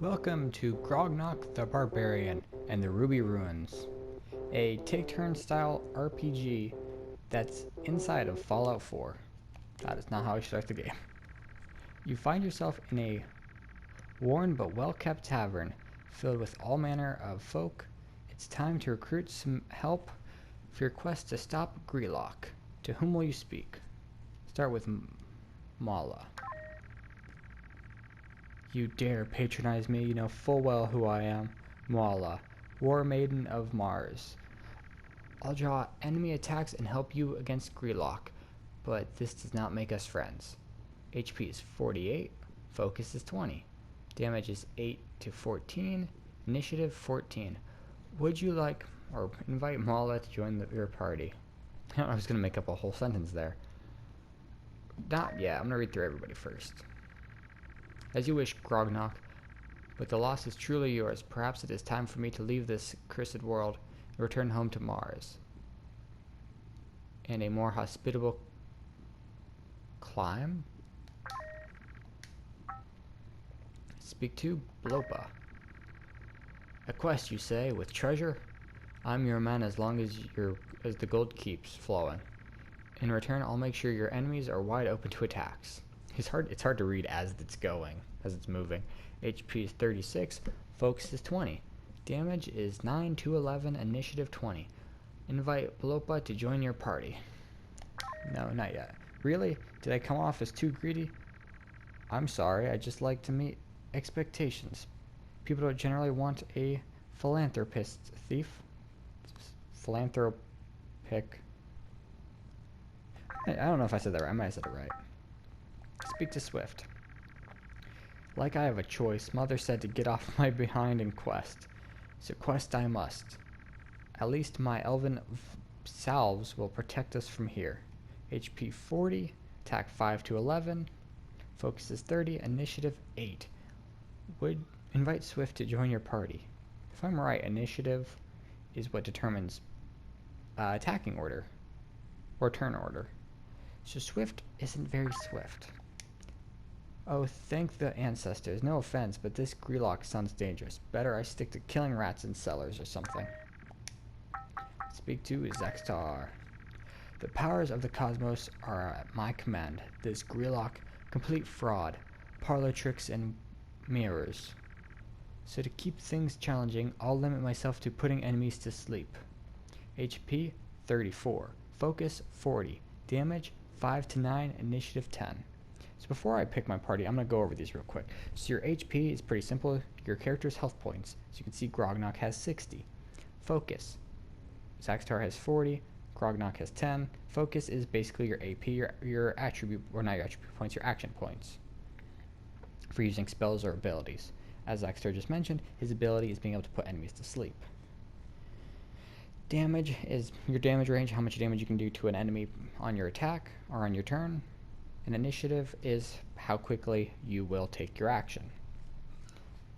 Welcome to Grognak the Barbarian and the Ruby Ruins, a take-turn style RPG that's inside of Fallout 4. That is not how I start the game. You find yourself in a worn but well-kept tavern filled with all manner of folk. It's time to recruit some help for your quest to stop Grognak. To whom will you speak? Start with Mala. You dare patronize me, you know full well who I am. Mala, War Maiden of Mars. I'll draw enemy attacks and help you against Grognak, but this does not make us friends. HP is 48, focus is 20. Damage is 8 to 14, initiative 14. Would you like, or invite Mala to join your party? I was going to make up a whole sentence there. I'm going to read through everybody first. As you wish, Grognak, but the loss is truly yours. Perhaps it is time for me to leave this cursed world and return home to Mars. And a more hospitable climb? Speak to Blopa. A quest, you say, with treasure? I'm your man as long as the gold keeps flowing. In return, I'll make sure your enemies are wide open to attacks. It's hard to read as it's going, as it's moving. HP is 36, focus is 20. Damage is 9 to 11, initiative 20. Invite Blopa to join your party. No, not yet. Really? Did I come off as too greedy? I'm sorry, I just like to meet expectations. People don't generally want a philanthropist thief. Philanthropic. I don't know if I said that right. I might have said it right. Speak to Swift. Like I have a choice, Mother said to get off my behind and quest. So quest I must. At least my elven salves will protect us from here. HP 40, attack 5 to 11, focus is 30, initiative 8. Would invite Swift to join your party. If I'm right, initiative is what determines attacking order or turn order. So Swift isn't very swift. Oh, thank the ancestors. No offense, but this Grognak sounds dangerous. Better I stick to killing rats in cellars or something. Speak to Zextar. The powers of the cosmos are at my command. This Grognak, complete fraud, parlor tricks and mirrors. So to keep things challenging, I'll limit myself to putting enemies to sleep. HP 34, focus 40, damage 5 to 9, initiative 10. So before I pick my party, I'm going to go over these real quick. So your HP is pretty simple. Your character's health points. So you can see Grognak has 60. Focus. Zaxtar has 40. Grognak has 10. Focus is basically your AP, your attribute, or not your attribute points, your action points for using spells or abilities. As Zaxtar just mentioned, his ability is being able to put enemies to sleep. Damage is your damage range, how much damage you can do to an enemy on your attack or on your turn. And initiative is how quickly you will take your action.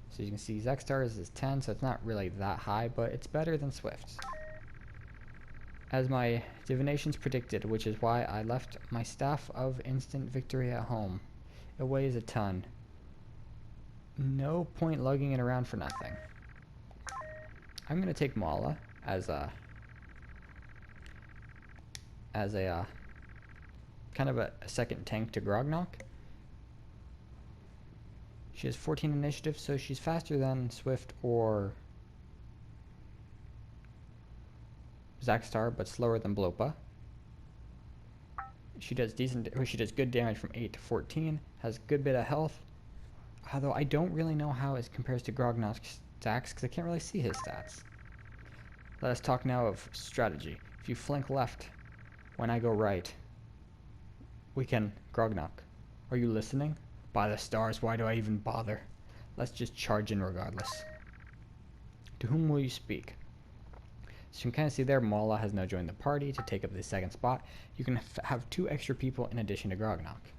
So you can see Zextar's is 10, so it's not really that high, but it's better than Swift's. As my divinations predicted, which is why I left my staff of instant victory at home. It weighs a ton. No point lugging it around for nothing. I'm going to take Mala as a kind of a second tank to Grognak. She has 14 initiative, so she's faster than Swift or Zaxtar, but slower than Blopa. She does good damage from 8 to 14, has a good bit of health, although I don't really know how it compares to Grognak's stats because I can't really see his stats. Let us talk now of strategy. If you flank left when I go right, we can Grognak. Are you listening? By the stars, why do I even bother? Let's just charge in regardless. To whom will you speak? So you can kind of see there, Mala has now joined the party to take up the second spot. You can have 2 extra people in addition to Grognak.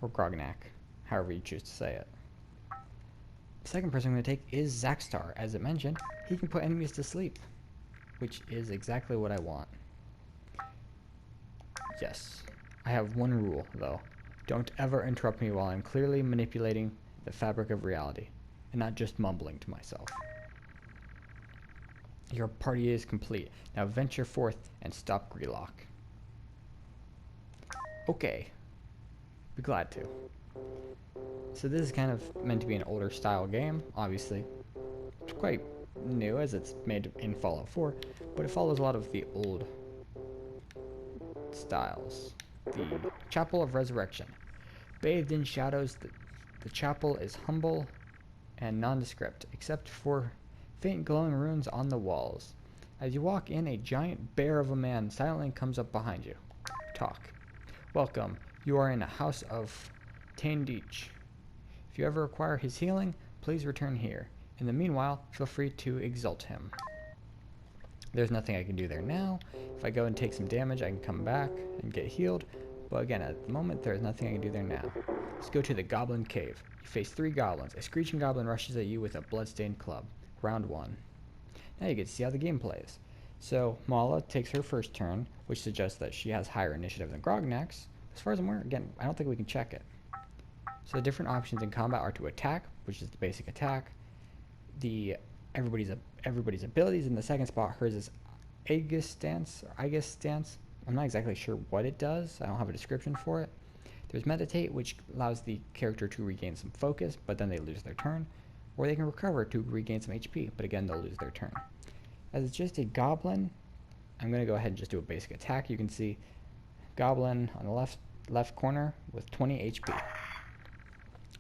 Or Grognak, however you choose to say it. The second person I'm going to take is Zaxtar. As it mentioned, he can put enemies to sleep, which is exactly what I want. Yes. I have one rule, though. Don't ever interrupt me while I'm clearly manipulating the fabric of reality. and not just mumbling to myself. Your party is complete. Now venture forth and stop Grognak. Okay. Be glad to. So this is kind of meant to be an older style game, obviously. It's quite new as it's made in Fallout 4, but it follows a lot of the old styles. The Chapel of Resurrection. Bathed in shadows, the chapel is humble and nondescript, except for faint glowing runes on the walls. As you walk in, a giant bear of a man silently comes up behind you. Talk. Welcome. You are in a house of Tandich. If you ever require his healing, please return here. In the meanwhile, feel free to exalt him. There's nothing I can do there now. If I go and take some damage, I can come back and get healed. But again, at the moment, there's nothing I can do there now. Let's go to the Goblin Cave. You face 3 goblins. A screeching goblin rushes at you with a bloodstained club. Round 1. Now you get to see how the game plays. So, Mala takes her first turn, which suggests that she has higher initiative than Grognak's. As far as I'm aware, again, I don't think we can check it. So the different options in combat are to attack, which is the basic attack. Everybody's abilities. In the second spot, hers is Aegis Stance. I'm not exactly sure what it does. I don't have a description for it. There's Meditate, which allows the character to regain some focus, but then they lose their turn. Or they can recover to regain some HP, but again, they'll lose their turn. As it's just a goblin, I'm going to go ahead and just do a basic attack. You can see goblin on the left corner with 20 HP.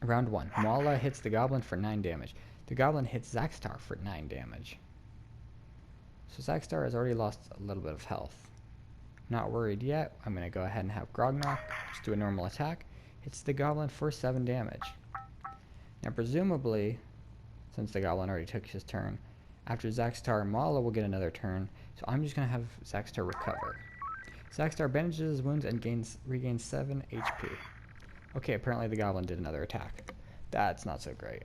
Round 1. Mala hits the goblin for 9 damage. The goblin hits Zaxtar for 9 damage. So Zaxtar has already lost a little bit of health. Not worried yet. I'm going to go ahead and have Grognak just do a normal attack. Hits the goblin for 7 damage. Now presumably, since the goblin already took his turn, after Zaxtar, Mala will get another turn, so I'm just going to have Zaxtar recover. Zaxtar bandages his wounds and regains 7 HP. Okay, apparently the goblin did another attack. That's not so great.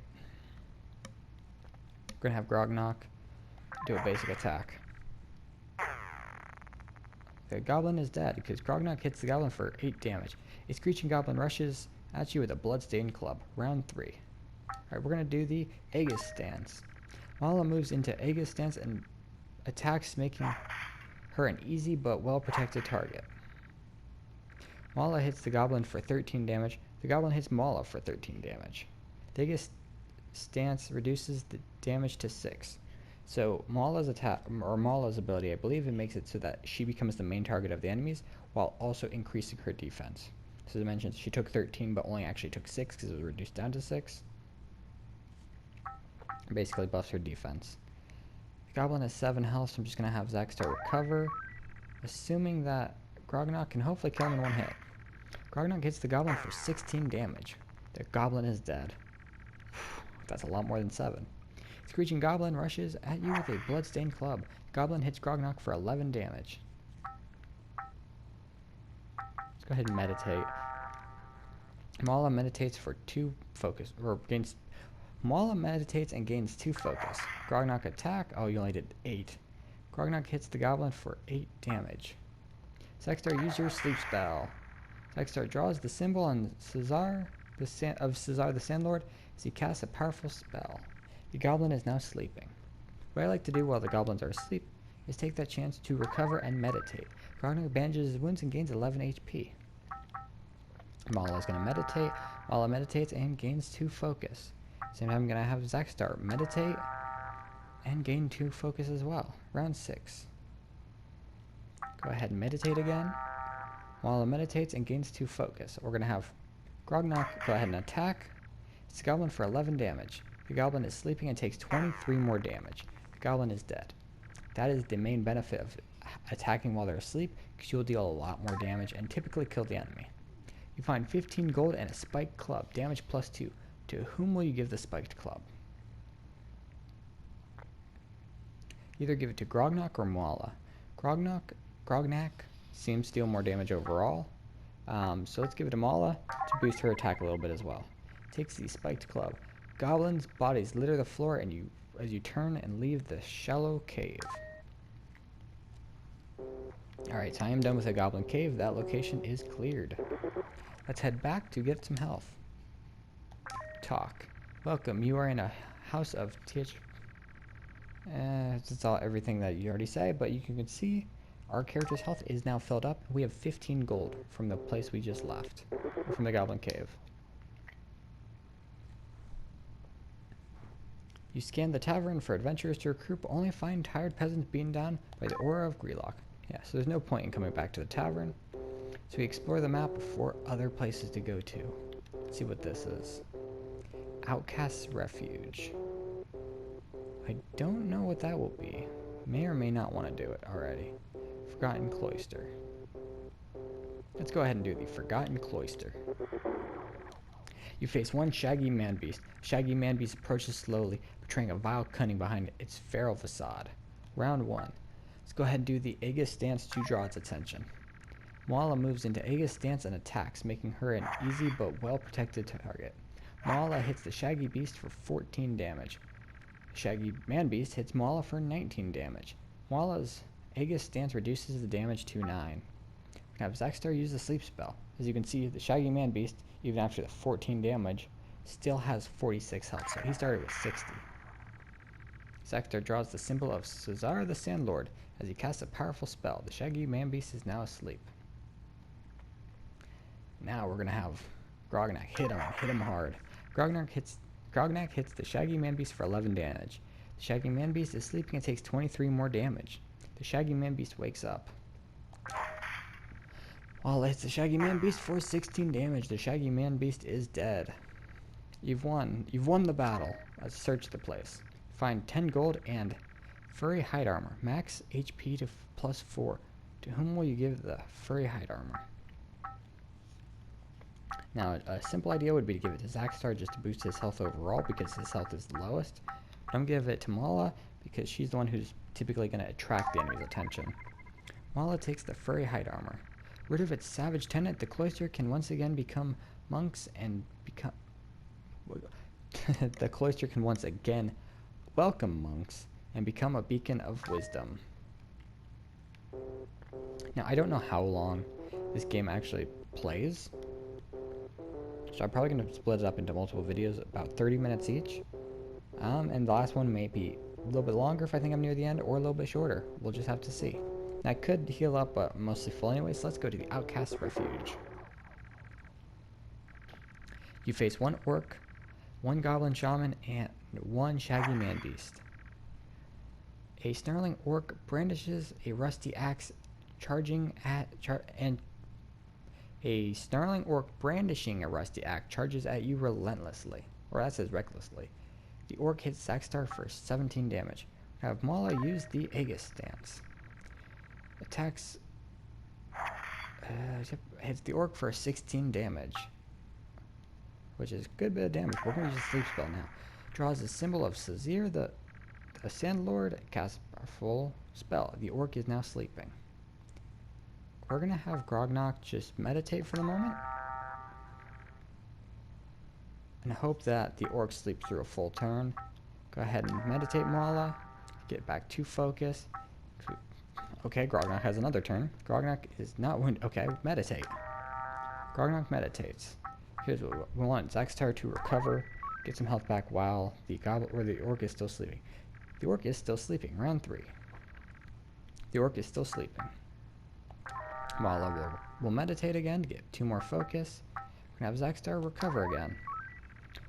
We're going to have Grognak do a basic attack. The goblin is dead because Grognak hits the goblin for 8 damage. A screeching goblin rushes at you with a bloodstained club. Round 3. Alright, we're going to do the Aegis Stance. Mala moves into Aegis Stance and attacks, making her an easy but well-protected target. Mala hits the goblin for 13 damage. The goblin hits Mala for 13 damage. The Aegis Stance reduces the damage to 6. So Mala's ability, I believe it makes it so that she becomes the main target of the enemies while also increasing her defense. So as I mentioned, she took 13 but only actually took 6 because it was reduced down to 6. Basically buffs her defense. The goblin has 7 health, so I'm just going to have Zaxtar recover, assuming that Grognak can hopefully kill him in one hit. Grognak hits the goblin for 16 damage. The goblin is dead. That's a lot more than 7. Screeching goblin rushes at you with a bloodstained club. Goblin hits Grognak for 11 damage. Let's go ahead and meditate. Mala meditates for 2 focus, or gains. Mala meditates and gains 2 focus. Grognak attack. Oh, you only did 8. Grognak hits the goblin for 8 damage. Zaxtar, use your sleep spell. Zaxtar draws the symbol on Caesar the Sandlord as he casts a powerful spell. The goblin is now sleeping. What I like to do while the goblins are asleep is take that chance to recover and meditate. Grognak bandages his wounds and gains 11 HP. Mala is going to meditate. Mala meditates and gains 2 focus. Same time I'm going to have Zaxtar meditate and gain 2 focus as well. Round 6. Go ahead and meditate again. Mala meditates and gains 2 focus. We're going to have Grognak go ahead and attack. It's the goblin for 11 damage. The goblin is sleeping and takes 23 more damage. The goblin is dead. That is the main benefit of attacking while they're asleep, because you'll deal a lot more damage and typically kill the enemy. You find 15 gold and a spiked club, damage plus 2. To whom will you give the spiked club? Either give it to Grognak or Mala. Grognak seems to deal more damage overall, so let's give it to Mala to boost her attack a little bit as well. Takes the spiked club. Goblins' bodies litter the floor as you turn and leave the shallow cave. Alright, so I am done with the goblin cave. That location is cleared. Let's head back to get some health. Talk. Welcome, you are in a House of TH. That's all everything that you already say, but you can see our character's health is now filled up. We have 15 gold from the place we just left, from the Goblin Cave. You scan the tavern for adventurers to recruit, but only find tired peasants beaten down by the aura of Grognak. Yeah, so there's no point in coming back to the tavern. So we explore the map for other places to go to. Let's see what this is. Outcast's Refuge. I don't know what that will be. May or may not want to do it already. Forgotten Cloister. Let's go ahead and do the Forgotten Cloister. You face one shaggy man-beast. Shaggy man-beast approaches slowly, betraying a vile cunning behind its feral facade. Round 1. Let's go ahead and do the Aegis stance to draw its attention. Moala moves into Aegis stance and attacks, making her an easy but well-protected target. Moala hits the shaggy beast for 14 damage. Shaggy man-beast hits Moala for 19 damage. Moala's Aegis stance reduces the damage to 9. We have Zaxtar use the sleep spell. As you can see, the shaggy man-beast, even after the 14 damage, still has 46 health, so he started with 60. Zaxtar draws the symbol of Cesar the Sandlord as he casts a powerful spell. The shaggy man-beast is now asleep. Now we're going to have Grognak hit him hard. Grognak hits the shaggy man-beast for 11 damage. The shaggy man-beast is sleeping and takes 23 more damage. The shaggy man-beast wakes up. Moala hits the shaggy man-beast for 16 damage. The shaggy man-beast is dead. You've won the battle. Let's search the place. Find 10 gold and furry hide armor. Max HP to +4. To whom will you give the furry hide armor? Now, a simple idea would be to give it to Zaxtar just to boost his health overall because his health is the lowest. But I'm going to give it to Moala because she's the one who's typically going to attract the enemy's attention. Moala takes the furry hide armor. Rid of its savage tenant, the cloister can once again become monks and become... the cloister can once again welcome monks and become a beacon of wisdom. Now, I don't know how long this game actually plays. So I'm probably going to split it up into multiple videos, about 30 minutes each. And the last one may be a little bit longer if I think I'm near the end, or a little bit shorter. We'll just have to see. And I could heal up, but mostly full anyway, so let's go to the Outcast Refuge. You face one orc, one goblin shaman, and one shaggy man-beast. A snarling orc brandishes a rusty axe, a snarling orc brandishing a rusty axe charges at you relentlessly. Or that says recklessly. The orc hits Zaxtar for 17 damage. Have Moala use the Aegis stance. Attacks... hits the orc for 16 damage. Which is a good bit of damage. We're going to use a sleep spell now. Draws the symbol of Cesar the Sandlord. Casts a full spell. The orc is now sleeping. We're going to have Grognak just meditate for the moment. And hope that the orc sleeps through a full turn. Go ahead and meditate, Moala. Get back to focus. Okay, Grognak has another turn. Grognak is not wounded. Okay, meditate. Grognak meditates. Here's what we want. Zaxtar to recover. Get some health back while the orc is still sleeping. The orc is still sleeping. Round 3. The orc is still sleeping. Moala will meditate again to get 2 more focus. We're going to have Zaxtar recover again.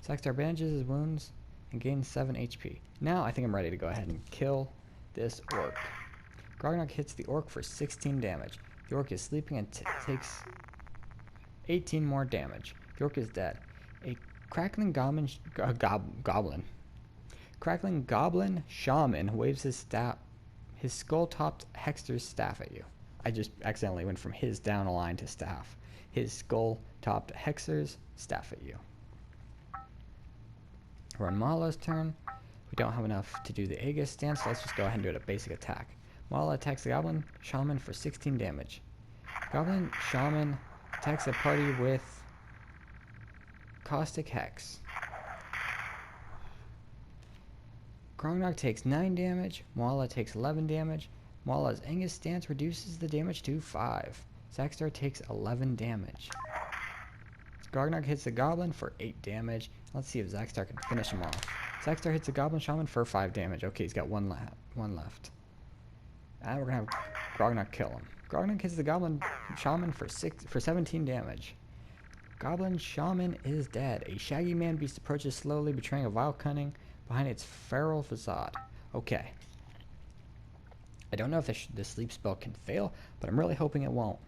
Zaxtar bandages his wounds and gains 7 HP. Now I think I'm ready to go ahead and kill this orc. Grognak hits the orc for 16 damage. The orc is sleeping and takes 18 more damage. The orc is dead. A crackling goblin shaman waves his skull-topped hexter's staff at you. I just accidentally went from his down a line to staff. His skull-topped hexer's staff at you. We're on Moala's turn. We don't have enough to do the Aegis stance, so let's just go ahead and do it a basic attack. Moala attacks the Goblin Shaman for 16 damage. Goblin Shaman attacks a party with Caustic Hex. Grognak takes 9 damage. Moala takes 11 damage. Moala's Aegis stance reduces the damage to 5. Zaxtar takes 11 damage. Grognak hits the Goblin for 8 damage. Let's see if Zaxtar can finish him off. Zackstar hits the Goblin Shaman for 5 damage. Okay, he's got one left. And we're gonna have Grognak kill him. Grognak hits the Goblin Shaman for 17 damage. Goblin Shaman is dead. A shaggy man beast approaches slowly, betraying a vile cunning behind its feral facade. Okay. I don't know if the sleep spell can fail, but I'm really hoping it won't.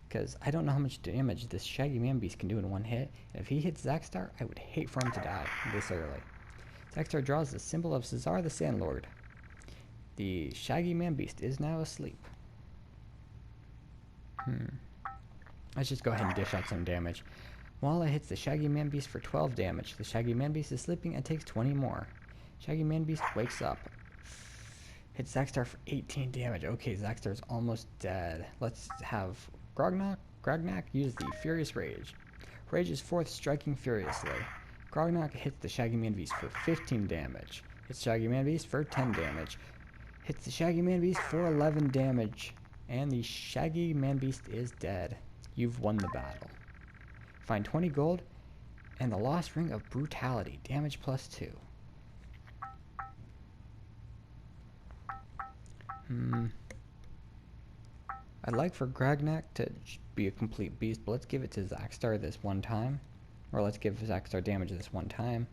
Because I don't know how much damage this shaggy man beast can do in one hit. And if he hits Zackstar, I would hate for him to die this early. Zackstar draws the symbol of Caesar the Sandlord. The shaggy man beast is now asleep. Let's just go ahead and dish out some damage. Walla hits the shaggy man beast for 12 damage. The shaggy man beast is sleeping and takes 20 more. Shaggy man beast wakes up. Hits Zackstar for 18 damage. Okay, Zackstar's almost dead. Let's have Grognak use the Furious Rage. Rage is forth, striking furiously. Grognak hits the shaggy man beast for 15 damage. Hits Shaggy man beast for 10 damage. Hits the shaggy man beast for 11 damage. And the shaggy man beast is dead. You've won the battle. Find 20 gold and the Lost Ring of Brutality. Damage +2. I'd like for Grognak to be a complete beast, but let's give it to Zackstar this one time. Or let's give Zackstar damage this one time.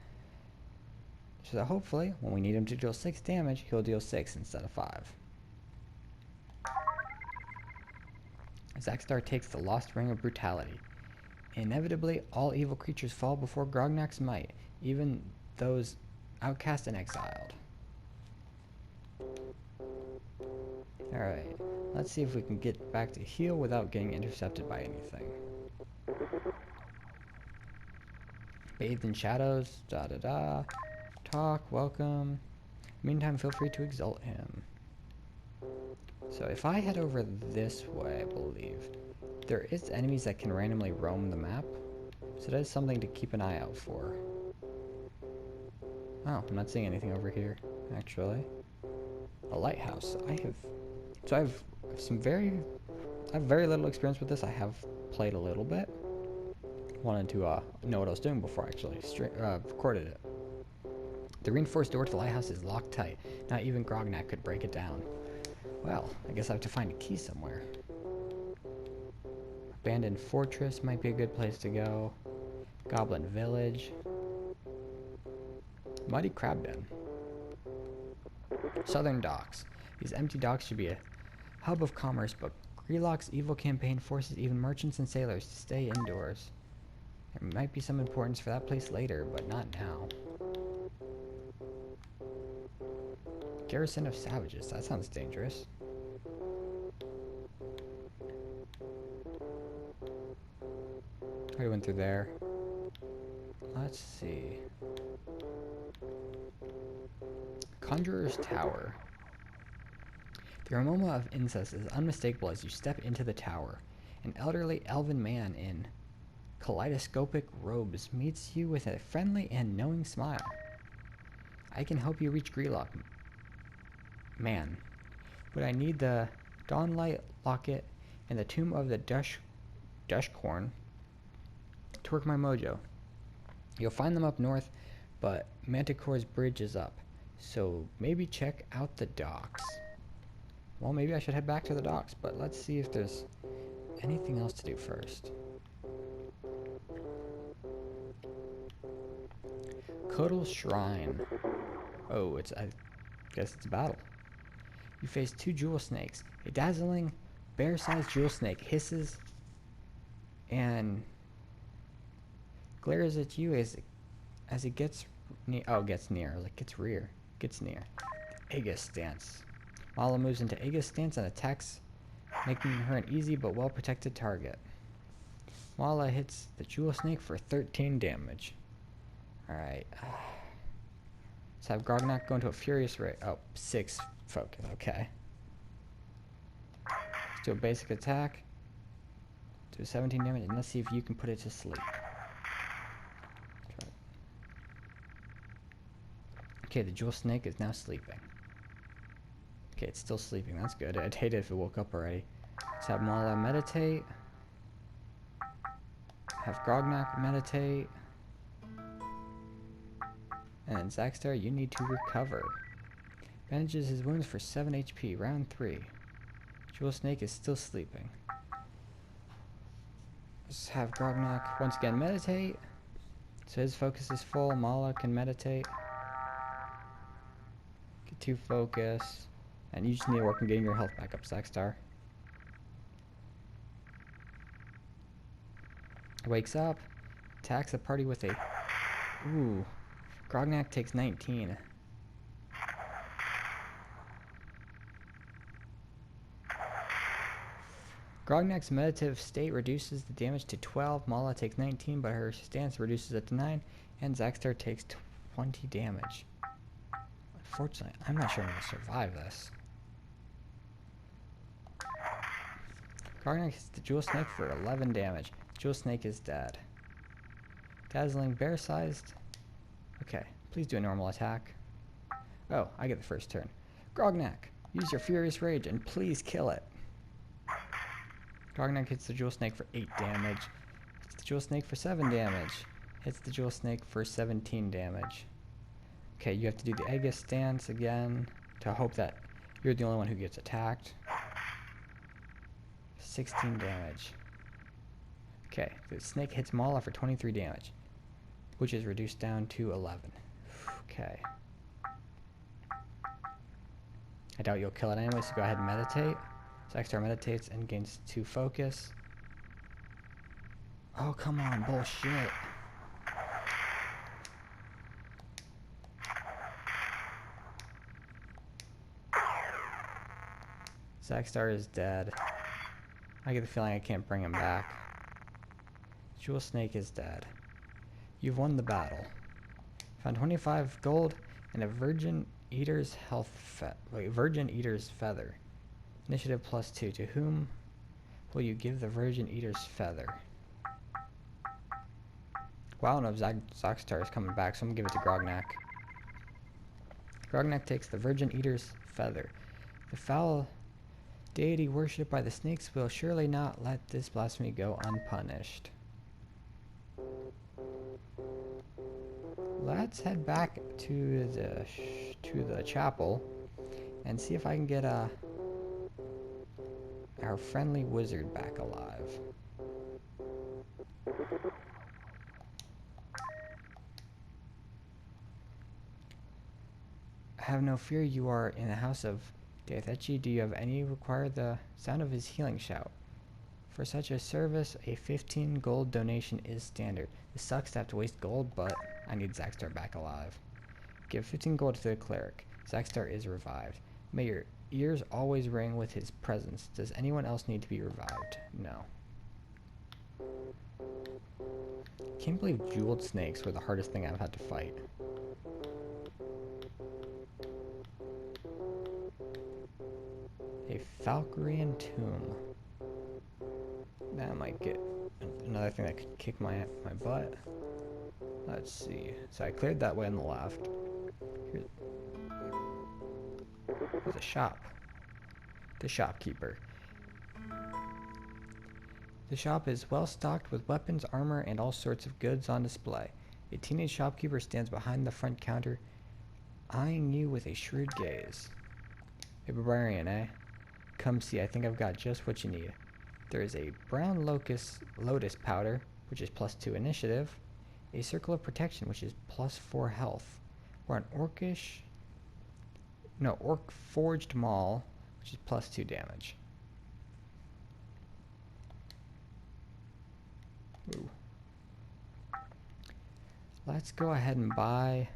So that hopefully, when we need him to deal 6 damage, he'll deal 6 instead of 5. Zackstar takes the Lost Ring of Brutality. Inevitably, all evil creatures fall before Grognak's might, even those outcast and exiled. Alright, let's see if we can get back to heal without getting intercepted by anything. Bathed in shadows, da-da-da. Talk, welcome. Meantime, feel free to exalt him. So if I head over this way, I believe, there is enemies that can randomly roam the map. So that is something to keep an eye out for. Oh, I'm not seeing anything over here, actually. A lighthouse. I have very little experience with this. I have played a little bit. Wanted to know what I was doing before I actually recorded it. The reinforced door to the lighthouse is locked tight. Not even Grognak could break it down. Well, I guess I have to find a key somewhere. Abandoned fortress might be a good place to go. Goblin village. Muddy crab den. Southern docks. These empty docks should be a hub of commerce, but Grognakt's evil campaign forces even merchants and sailors to stay indoors. There might be some importance for that place later, but not now. Garrison of savages. That sounds dangerous. I went through there. Let's see. Conjurer's Tower. The aroma of incest is unmistakable as you step into the tower. An elderly elven man in kaleidoscopic robes meets you with a friendly and knowing smile. I can help you reach Grognak. Man, but I need the Dawnlight Locket and the Tomb of the Dushcorn to work my mojo. You'll find them up north, but Manticore's bridge is up, so maybe check out the docks. Well, maybe I should head back to the docks, but let's see if there's anything else to do first. Kotal's Shrine. Oh, I guess it's a battle. You face 2 jewel snakes. A dazzling, bear-sized jewel snake hisses and glares at you as it gets near. Oh, gets near. Like gets near. Aegis stance. Mala moves into Aegis stance and attacks, making her an easy but well-protected target. Mala hits the jewel snake for 13 damage. Alright. Let's have Grognak go into a furious rage. Oh, 6 focus. Okay. Let's do a basic attack. Do 17 damage, and let's see if you can put it to sleep. Okay, the jewel snake is now sleeping. Okay, it's still sleeping. That's good. I'd hate it if it woke up already. Let's have Mala meditate. Have Grognak meditate. And then Zackstar, you need to recover. Bandages his wounds for 7 HP. Round 3. Jewel Snake is still sleeping. Let's have Grognak once again meditate. So his focus is full. Mala can meditate. Get 2 focus. And you just need to work on getting your health back up, Zackstar. Wakes up. Attacks the party with a... Ooh. Grognak takes 19. Grognak's meditative state reduces the damage to 12. Mala takes 19, but her stance reduces it to 9. And Zackstar takes 20 damage. Unfortunately, I'm not sure I'm going to survive this. Grognak hits the Jewel Snake for 11 damage. Jewel Snake is dead. Dazzling bear-sized. Okay, please do a normal attack. Oh, I get the first turn. Grognak, use your Furious Rage and please kill it. Grognak hits the Jewel Snake for 8 damage. Hits the Jewel Snake for 7 damage. Hits the Jewel Snake for 17 damage. Okay, you have to do the Aegis stance again to hope that you're the only one who gets attacked. 16 damage. Okay, the snake hits Mala for 23 damage, which is reduced down to 11. Okay. I doubt you'll kill it anyway, so go ahead and meditate. Zackstar meditates and gains 2 focus. Oh, come on, bullshit. Zackstar is dead. I get the feeling I can't bring him back. Jewel Snake is dead. You've won the battle. Found 25 gold and a Virgin Eater's Virgin Eater's feather. Initiative +2. To whom will you give the Virgin Eater's feather? Well, I don't know if Zackstar is coming back, so I'm gonna give it to Grognak. Grognak takes the Virgin Eater's feather. The foul deity worshipped by the snakes will surely not let this blasphemy go unpunished. Let's head back to the chapel and see if I can get our friendly wizard back alive. Have no fear, you are in the house of Deathechi. Do you have any require the sound of his healing shout? For such a service, a 15 gold donation is standard. It sucks to have to waste gold, but I need Zackstar back alive. Give 15 gold to the cleric. Zackstar is revived. May your ears always ring with his presence. Does anyone else need to be revived? No. Can't believe jeweled snakes were the hardest thing I've had to fight. A Falkarian tomb. That might get another thing that could kick my butt. Let's see. So I cleared that way on the left. There's a shop. The shopkeeper. The shop is well stocked with weapons, armor, and all sorts of goods on display. A teenage shopkeeper stands behind the front counter, eyeing you with a shrewd gaze. A barbarian, eh? Come see, I think I've got just what you need. There is a brown lotus powder, which is +2 initiative, a circle of protection, which is +4 health, or an orc forged maul, which is +2 damage. Ooh. Let's go ahead and buy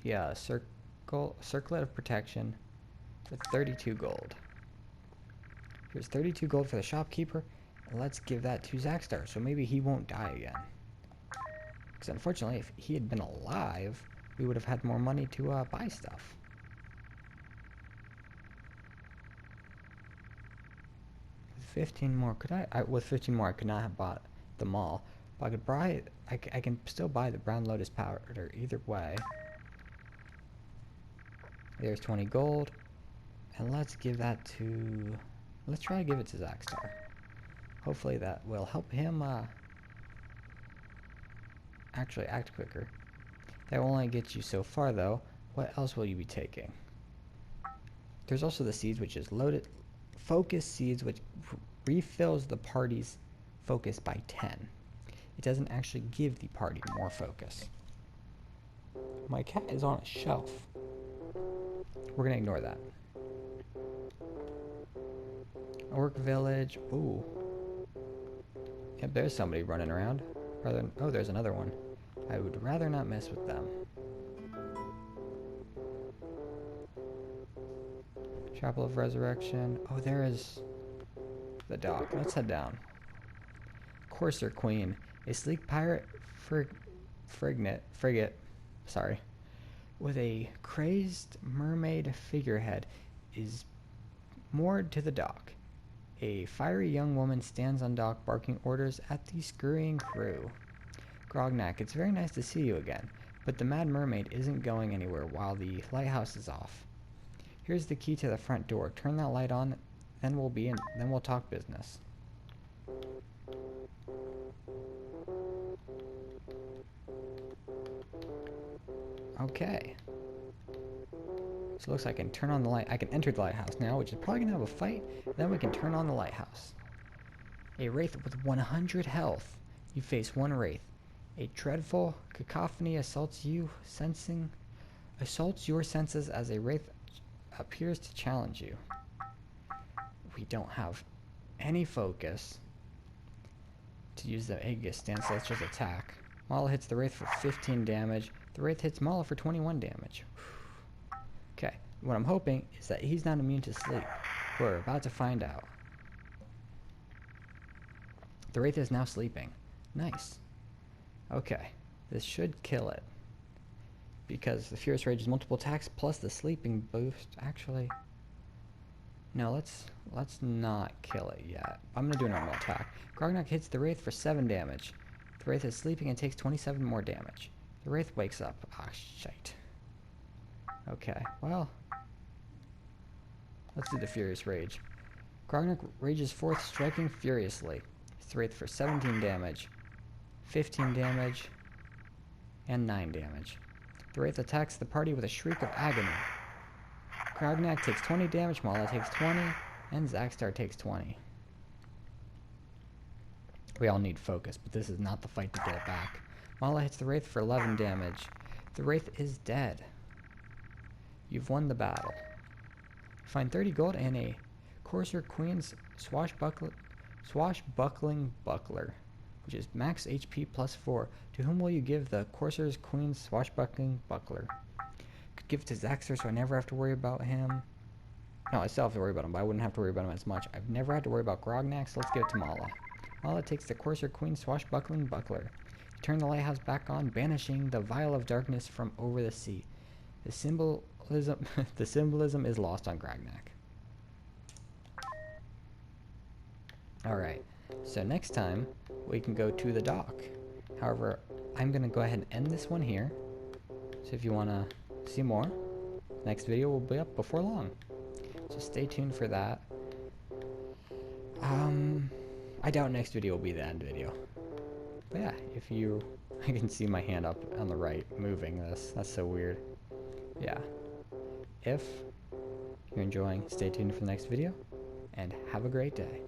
the circlet of protection for 32 gold. Here's 32 gold for the shopkeeper, and let's give that to Zackstar, so maybe he won't die again. Because unfortunately, if he had been alive, we would have had more money to buy stuff. With 15 more, with 15 more, I could not have bought the mall. But I could buy, I can still buy the brown lotus powder either way. There's 20 gold, and let's give that to... Let's try to give it to Zackstar. Hopefully that will help him actually act quicker. That will only get you so far, though. What else will you be taking? There's also the seeds, which is loaded. Focus seeds, which refills the party's focus by 10. It doesn't actually give the party more focus. My cat is on a shelf. We're gonna ignore that. Orc village. Ooh. Yep, there's somebody running around. Oh, there's another one. I would rather not mess with them. Chapel of Resurrection. Oh, there is the dock. Let's head down. Courser Queen. A sleek pirate frigate, sorry, with a crazed mermaid figurehead is moored to the dock. A fiery young woman stands on dock barking orders at the scurrying crew. Grognak, it's very nice to see you again, but the Mad Mermaid isn't going anywhere while the lighthouse is off. Here's the key to the front door. Turn that light on, then we'll talk business. Okay. So it looks like I can turn on the light. I can enter the lighthouse now, which is probably going to have a fight. Then we can turn on the lighthouse. A wraith with 100 health. You face one wraith. A dreadful cacophony assaults your senses as a wraith appears to challenge you. We don't have any focus to use the Aegis stance, so let's just attack. Mala hits the wraith for 15 damage. The wraith hits Mala for 21 damage. Okay, what I'm hoping is that he's not immune to sleep. We're about to find out. The wraith is now sleeping. Nice. Okay, this should kill it. Because the Furious Rage is multiple attacks plus the sleeping boost. Actually, no, let's not kill it yet. I'm gonna do a normal attack. Grognak hits the wraith for 7 damage. The wraith is sleeping and takes 27 more damage. The wraith wakes up. Ah, shite. Okay, well, let's do the Furious Rage. Grognak rages forth, striking furiously. Hits the wraith for 17 damage, 15 damage, and 9 damage. The wraith attacks the party with a shriek of agony. Grognak takes 20 damage, Mala takes 20, and Zaxtar takes 20. We all need focus, but this is not the fight to get it back. Mala hits the wraith for 11 damage. The wraith is dead. You've won the battle. Find 30 gold and a Courser Queen's swashbuckling buckler, which is max HP plus 4. To whom will you give the Courser's Queen's swashbuckling buckler? Could give it to Zaxter so I never have to worry about him. No, I still have to worry about him, but I wouldn't have to worry about him as much. I've never had to worry about Grognak, so let's give it to Mala. Mala takes the Courser Queen's swashbuckling buckler. Turn the lighthouse back on, banishing the vial of darkness from over the sea. The symbolism is lost on Grognak. Alright, so next time we can go to the dock. However, I'm going to go ahead and end this one here. So if you want to see more, next video will be up before long. So stay tuned for that. I doubt next video will be the end video. But yeah, I can see my hand up on the right moving this. That's so weird. Yeah. If you're enjoying, stay tuned for the next video, and have a great day.